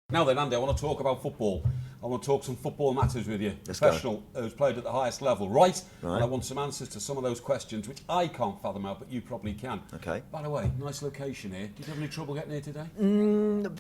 Now then, Andy, I want to talk about football. I want to talk some football matters with you. Let's Professional, who's played at the highest level, right? Right. And I want some answers to some of those questions, which I can't fathom out, but you probably can. Okay. By the way, nice location here. Did you have any trouble getting here today?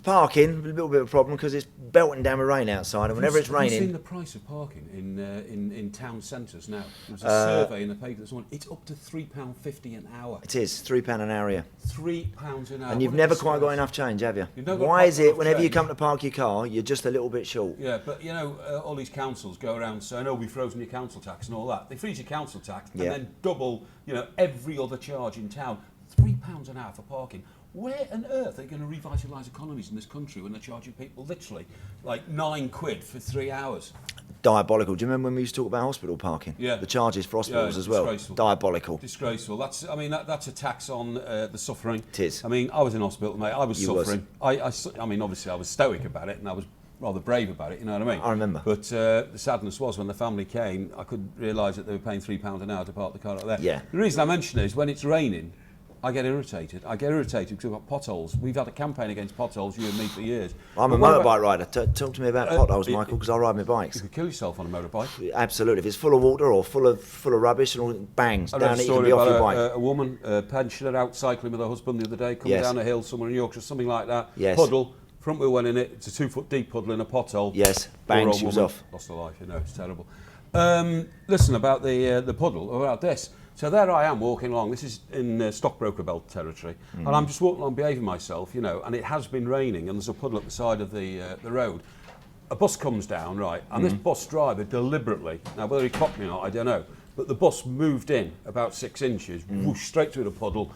Parking, a little bit of a problem because it's belting down with rain outside, and whenever it's Have you seen raining... the price of parking in town centres now? There was a survey in the paper this morning. It's up to £3.50 an hour. It is, £3 an hour, yeah. £3 an hour. And you've What never a quite got disgrace. enough change, have you? You've never got Why quite is it, enough whenever you change. come to park your car, you're just a little bit short? Yeah, but you know, all these councils go around saying, oh, we've frozen your council tax and all that. They freeze your council tax and Yeah. then double, you know, every other charge in town. £3 an hour for parking. Where on earth are they going to revitalise economies in this country when they're charging people literally like £9 for 3 hours? Diabolical. Do you remember when we used to talk about hospital parking? Yeah. The charges for hospitals Yeah, as well. disgraceful. Diabolical. Disgraceful. That's a tax on the suffering. It is. I mean, I was in hospital, mate. I was You was. suffering. I mean, obviously, I was stoic about it, and I was rather brave about it. You know what I mean? I remember. But the sadness was when the family came, I could realise that they were paying £3 an hour to park the car out there. Yeah. The reason I mention it is when it's raining, I get irritated. I get irritated because we've got potholes. We've had a campaign against potholes, you and me, for years. I'm a But what motorbike about- rider. Talk to me about potholes, Michael, because I ride my You bikes. could kill yourself on a motorbike. Absolutely. If it's full of water or full of rubbish and all bangs I read down a it, you can story be off your about bike. a woman, a pensioner, out cycling with her husband the other day, coming Yes. down a hill somewhere in Yorkshire, something like that. Yes. Puddle, front wheel went in it. It's a 2-foot deep puddle in a pothole. Yes, Poor bang, old she was woman off. Lost her life, you know, it's terrible. Listen, about the puddle, about this. So there I am walking along. This is in stockbroker belt territory, and I'm just walking along, behaving myself, you know. And it has been raining, and there's a puddle at the side of the road. A bus comes down, right, and this bus driver deliberately, now whether he caught me or not, I don't know, but the bus moved in about 6 inches, whoosh, straight through the puddle,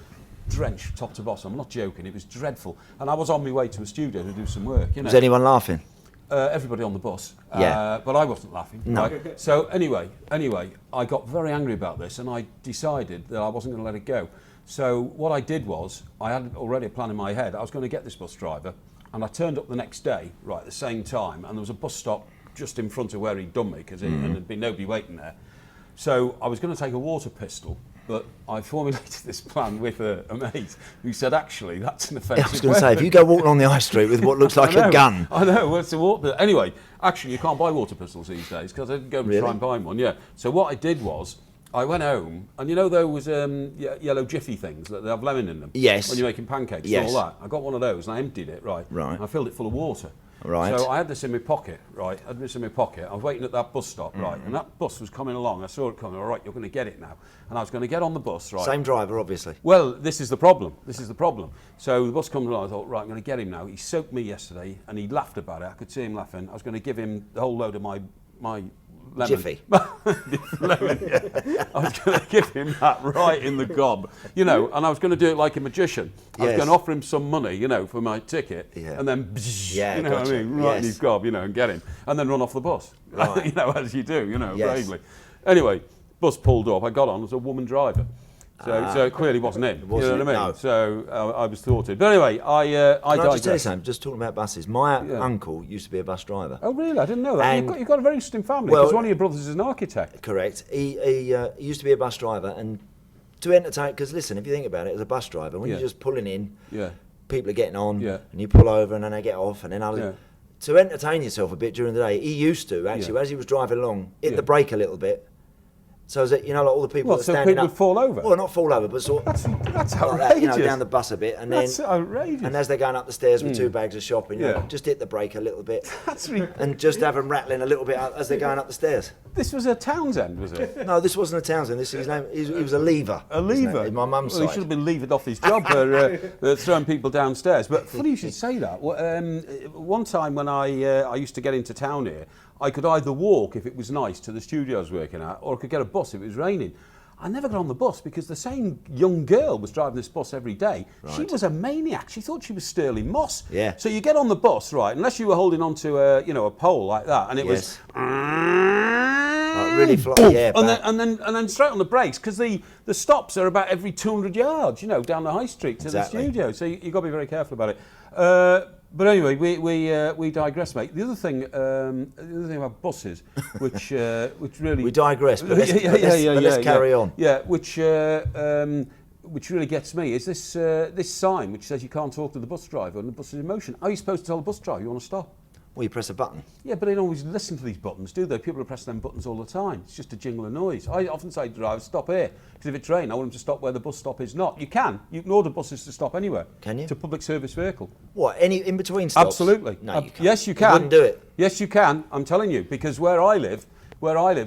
drenched top to bottom. I'm not joking, it was dreadful. And I was on my way to a studio to do some work, you know. Was anyone laughing? Everybody on the bus, Yeah. but I wasn't laughing. No. Right? So anyway, I got very angry about this, and I decided that I wasn't going to let it go. So what I did was, I had already a plan in my head. I was going to get this bus driver, and I turned up the next day, right, at the same time, and there was a bus stop just in front of where he'd done me, because and there'd been nobody waiting there. So I was going to take a water pistol, but I formulated this plan with a mate who said, actually, that's an offensive I was going to say, weapon. if you go walking on the high street with what looks like I know, a gun, I know. Well, it's a water. Anyway, actually, you can't buy water pistols these days because I didn't go and Really? try and buy one. Yeah. So what I did was, I went home, and you know those yellow jiffy things that they have lemon in them. Yes. When you're making pancakes Yes. and all that. I got one of those and I emptied it. Right. Right. And I filled it full of water. Right. So I had this in my pocket. Right. I had this in my pocket. I was waiting at that bus stop. Right. And that bus was coming along. I saw it coming. All right. You're going to get it now. And I was going to get on the bus. Right. same driver, obviously. Well, this is the problem. So the bus comes along, I thought, right, I'm going to get him now. He soaked me yesterday, and he laughed about it. I could see him laughing. I was going to give him the whole load of my lemon. Jiffy. Lemon, yeah. I was going to give him that right in the gob, you know, and I was going to do it like a magician. I was Yes. going to offer him some money, you know, for my ticket, Yeah. and then, Yeah, you know what I gotcha. mean, right in Yes. his gob, you know, and get him, and then run off the bus, Right. you know, as you do, you know, Yes. bravely. Anyway, bus pulled up. I got on. There was a woman driver. So it clearly wasn't him. wasn't you know what I mean? it? No. So I was thwarted. But anyway, I Can I just tell you digress. something? Just talking about buses. My uncle used to be a bus driver. Oh, really? I didn't know that. And- You've got a very interesting family, Well- because one of your brothers is an architect. Correct. He used to be a bus driver, and to entertain, because listen, if you think about it, as a bus driver, when Yeah. you're just pulling in, Yeah. people are getting on, Yeah. and you pull over, and then they get off, and then Yeah. to entertain yourself a bit during the day, he used to actually, Yeah. as he was driving along, hit Yeah. the brake a little bit. So that, you know, like all the people What, that are so standing people up, would fall over? Well, not fall over, but sort of That's like that, you know, outrageous. down the bus a bit, and That's then outrageous. and as they're going up the stairs with 2 bags of shopping, you know, Yeah. just hit the brake a little bit, That's re- and just have them rattling a little bit as they're going up the stairs. This was a Townsend, was it? No, this wasn't a Townsend. This his name. He was a lever. A his name, lever? in my mum's Well, he side. should have been levered off his job for throwing people downstairs. But funny you should say that. Well, one time when I used to get into town here, I could either walk if it was nice to the studio I was working at, or I could get a bus if it was raining. I never got on the bus because the same young girl was driving this bus every day. She was a maniac. She thought she was Sterling Moss. Yeah. So you get on the bus, right, unless you were holding onto a pole like that, and it Yes. was... Really fly, Boom. yeah. and then straight on the brakes, because the stops are about every 200 yards, you know, down the high street to Exactly. the studio. So you've got to be very careful about it. But anyway, we digress, mate. The other thing about buses, which really We digress, but let's carry on. Yeah, which really gets me is this sign which says you can't talk to the bus driver and the bus is in motion. Are you supposed to tell the bus driver you want to stop? Well, you press a button. Yeah, but they don't always listen to these buttons, do they? People are pressing them buttons all the time. It's just a jingle of noise. I often say to drivers, stop here. Because if it's raining, I want them to stop where the bus stop is not. You can order buses to stop anywhere. Can you? It's a public service vehicle. What, any in between stops? Absolutely. No, you can't. Yes, you can. You wouldn't do it. Yes, you can. I'm telling you, because where I live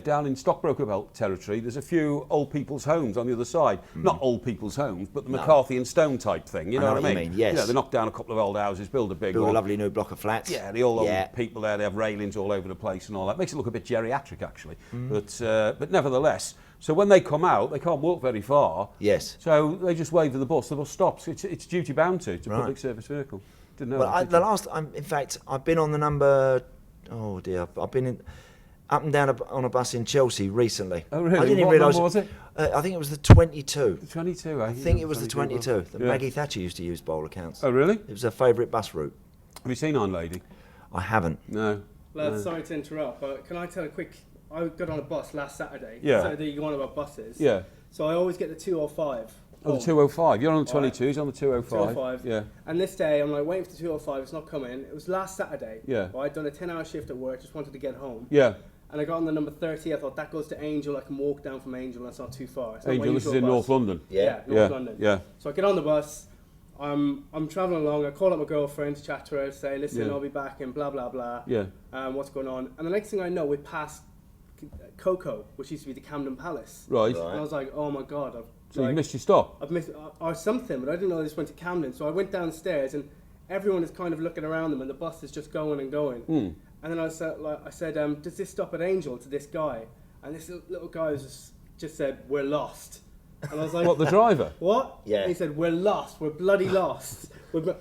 down in Stockbroker Belt territory, there's a few old people's homes on the other side. Not old people's homes, but the McCarthy and Stone type thing. You know what I mean? Yes. You know, they knock down a couple of old houses, build a big Build one. a lovely new block of flats. Yeah, the old people there, they have railings all over the place and all that. Makes it look a bit geriatric, actually. But nevertheless, so when they come out, they can't walk very far. Yes. So they just wave to the bus stops. It's duty bound to. It's a public service vehicle. Didn't know that, the last, in fact, I've been on the number, oh dear, I've been up and down on a bus in Chelsea recently. Oh, really? I didn't even What realise. number was it? I think it was the 22. The 22, eh? I think it was the 22. Yeah. Maggie Thatcher used to use bowl accounts. Oh, really? It was her favourite bus route. Have you seen Iron Lady? I haven't. No. Lads, sorry to interrupt, but can I tell a quick... I got on a bus last Saturday. Yeah. Saturday you go on about buses. Yeah. So I always get the 205. Oh, the 205. You're on the 22, he's on the 205. 205. Yeah. And this day, I'm like waiting for the 205, it's not coming. It was last Saturday. Yeah. Well, I'd done a 10-hour shift at work, just wanted to get home. Yeah. And I got on the number 30, I thought that goes to Angel, I can walk down from Angel, that's not too far. It's not my Angel, this is usual in bus. North London. Yeah, North London. Yeah. So I get on the bus, I'm travelling along, I call up my girlfriend to chat to her, say, listen, Yeah. I'll be back and blah, blah, blah. Yeah. What's going on? And the next thing I know, we passed Coco, which used to be the Camden Palace. Right. And I was like, oh my God, So you missed your stop? I've missed or something, but I didn't know this went to Camden. So I went downstairs and everyone is kind of looking around them and the bus is just going and going. And then I said, does this stop at Angel, to this guy? And this little guy was just said, we're lost. And I was like... What, the driver? What? Yeah. And he said, we're lost, we're bloody lost.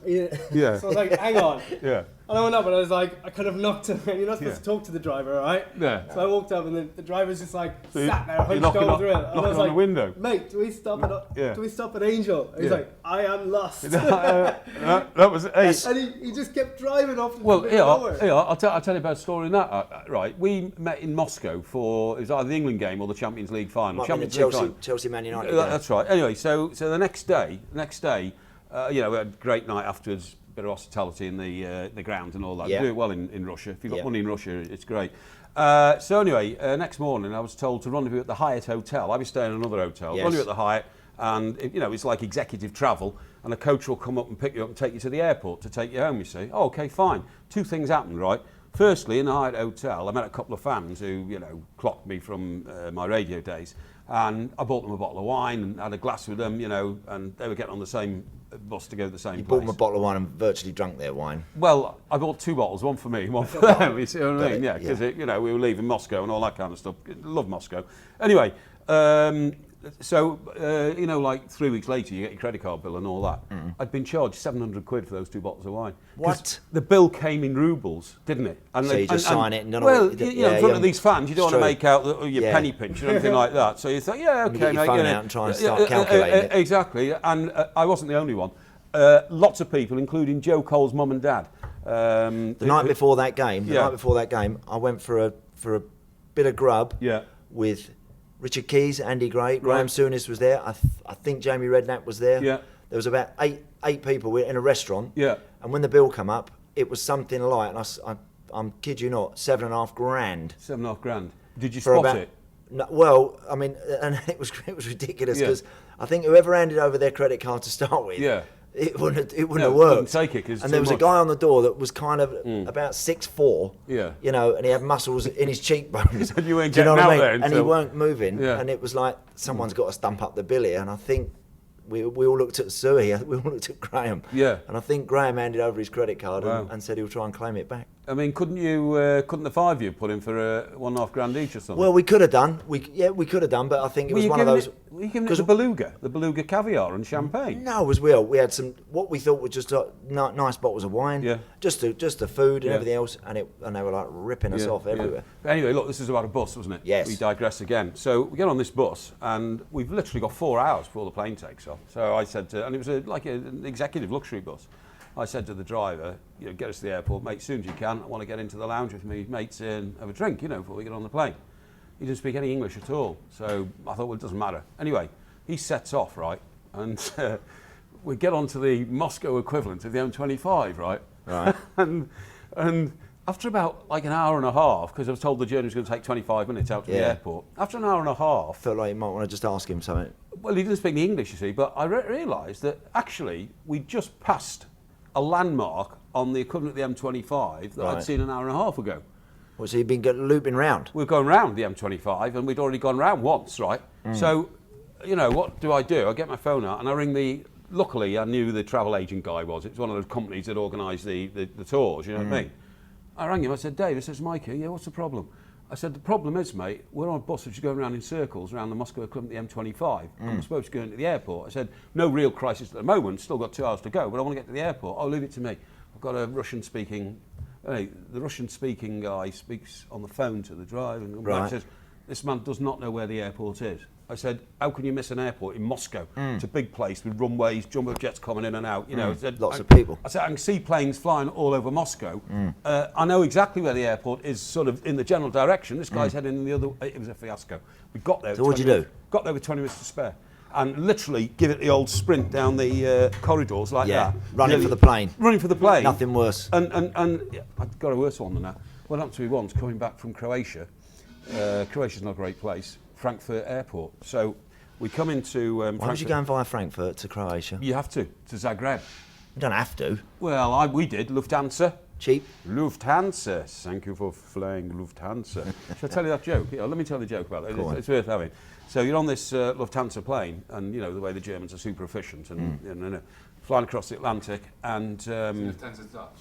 Yeah. So I was like, hang on. Yeah. And I went up and I was like, I kind of knocked him, and you're not supposed to talk to the driver, right? Yeah. So I walked up and the driver's just like So sat there, you're hunched knocking over on- through it. And I knocking was on like, the window? mate, do we stop at Angel? And he's Yeah. like, I am lost. that was... Hey, And he just kept driving off to well, the middle of nowhere. I'll tell you about a story in that. Right, we met in Moscow for... It was either the England game or the Champions League final. Might have been the Champions League final. Chelsea Man United. That's right. Anyway, so the next day, we had a great night afterwards. Bit of hospitality in the ground and all that. Yeah. Do it well in Russia. If you've got Yeah. money in Russia, it's great. So anyway, next morning I was told to rendezvous at the Hyatt Hotel. I was staying in another hotel. Yes. Rendezvous at the Hyatt, and it's like executive travel, and a coach will come up and pick you up and take you to the airport to take you home. You see? Oh, okay, fine. Two things happened, right? Firstly, in the Hyatt Hotel, I met a couple of fans who clocked me from my radio days, and I bought them a bottle of wine and had a glass with them, and they were getting on the same bus to go to the same You place. bought them a bottle of wine and virtually drunk their wine. Well, I bought two bottles, one for me, one for them. You see what I Got mean? it, Yeah, because we were leaving Moscow and all that kind of stuff. Love Moscow. Anyway, so like 3 weeks later, you get your credit card bill and all that. I'd been charged 700 quid for those two bottles of wine. 'Cause What? The bill came in rubles, didn't it? And So you just sign it and don't know well, what you do. in front of these fans, you don't want to True. make out that your Yeah. penny pinch or anything like that. So you thought, yeah, okay, get your mate. phone out and try and start calculating it. Exactly, and I wasn't the only one. Lots of people, including Joe Cole's mum and dad. The night before that game, I went for a bit of grub Yeah. with Richard Keys, Andy Gray, Graham Souness was there. I think Jamie Redknapp was there. Yeah. There was about eight people in a restaurant. Yeah. And when the bill come up, it was something like, and I'm kid you not, $7.5 grand. $7.5 grand. Did you For spot about- it? No, well, I mean, and it was ridiculous Yeah. because I think whoever handed over their credit card to start with, Yeah. it wouldn't have Wouldn't worked. take it 'cause and too there was much. a guy on the door that was kind of about 6'4", Yeah. and he had muscles in his cheekbones. And you weren't Do you know getting what I out mean? there And he until- weren't moving, Yeah. and it was like someone's got to stump up the bill here. And I think we all looked at Suey, we all looked at Graham, Yeah. and I think Graham handed over his credit card Wow. and said he'll try and claim it back. I mean, couldn't the five of you put in for $1.5 grand each or something? Well, we could have done. We could have done, but I think it was one of those. Were you giving it the beluga caviar and champagne? No, it was real. We had some what we thought were just nice bottles of wine. Yeah. Just the food and Yeah. everything else, and they were like ripping us off everywhere. But anyway, look, this is about a bus, wasn't it? Yes. We digress again. So we get on this bus, and we've literally got 4 hours before the plane takes off. So I said, and it was like an executive luxury bus. I said to the driver, get us to the airport, mate, as soon as you can. I want to get into the lounge with me mates and have a drink, before we get on the plane. He didn't speak any English at all. So I thought, well, it doesn't matter. Anyway, he sets off, right? And we get onto the Moscow equivalent of the M25, right? Right. and after about like an hour and a half, because I was told the journey was going to take 25 minutes out to the airport. After an hour and a half, Felt like you might want to just ask him something. well, he didn't speak the English, you see, but I realised that actually we just passed a landmark on the equivalent of the M25 that I'd seen an hour and a half ago. Well, so you've been looping round? We're going round the M25, and we'd already gone round once, right? So, you know, what do? I get my phone out and I ring luckily I knew the travel agent guy was. It's one of those companies that organise the tours, you know what I mean? I rang him, I said, Dave, I says, Mikey, yeah, what's the problem? I said, the problem is, mate, we're on a bus which is going around in circles around the Moscow equivalent of the M25, and we're supposed to go into the airport. I said, no real crisis at the moment, still got 2 hours to go, but I want to get to the airport. Oh, leave it to me. I've got a Russian-speaking, the Russian-speaking guy speaks on the phone to the driver, and says, this man does not know where the airport is. I said, how can you miss an airport in Moscow? It's a big place with runways, jumbo jets coming in and out. You know, I said, Lots of people. I said, I can see planes flying all over Moscow. I know exactly where the airport is, sort of in the general direction. This guy's heading in the other. It was a fiasco. We got there. So what'd you do? Got there with 20 minutes to spare, and literally give it the old sprint down the corridors like that. Running for the plane. Running for the plane. Nothing worse. And I've got a worse one than that. What happened to me once coming back from Croatia? Croatia's not a great place. Frankfurt Airport. So we come into. Why was you going via Frankfurt to Croatia? You have to Zagreb. You don't have to. Well, we did. Lufthansa. Cheap. Lufthansa. Thank you for flying Lufthansa. Shall I tell you that joke? Yeah, let me tell you the joke about it. It's worth having. So you're on this Lufthansa plane, and you know the way the Germans are super efficient, and flying across the Atlantic, and Lufthansa's Dutch.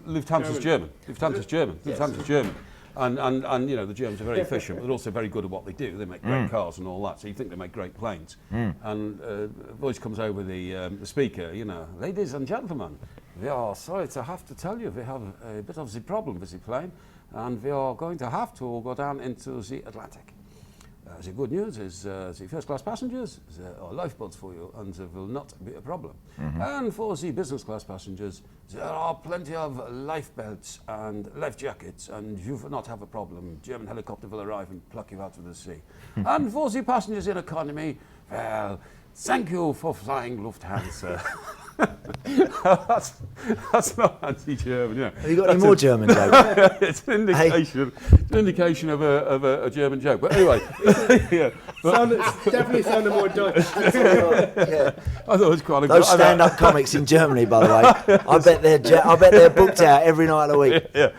Lufthansa's German. Lufthansa's German. Yes. Lufthansa's German. And you know the Germans are very efficient, but they're also very good at what they do. They make great cars and all that, so you think they make great planes. And a voice comes over the speaker, you know, ladies and gentlemen, we are sorry to have to tell you we have a bit of the problem with the plane, and we are going to have to go down into the Atlantic. The good news is the first class passengers, there are lifeboats for you, and there will not be a problem. And for the business class passengers, there are plenty of life belts and life jackets, and you will not have a problem. German helicopter will arrive and pluck you out of the sea. And for the passengers in economy, well, thank you for flying Lufthansa. that's not anti-German, you know. Have you got any more German jokes? It's an indication of a German joke. But anyway, Definitely sounded more Dutch. Yeah. I thought it was quite a Those stand-up comics in Germany, by the way, I bet they're booked out every night of the week. Yeah.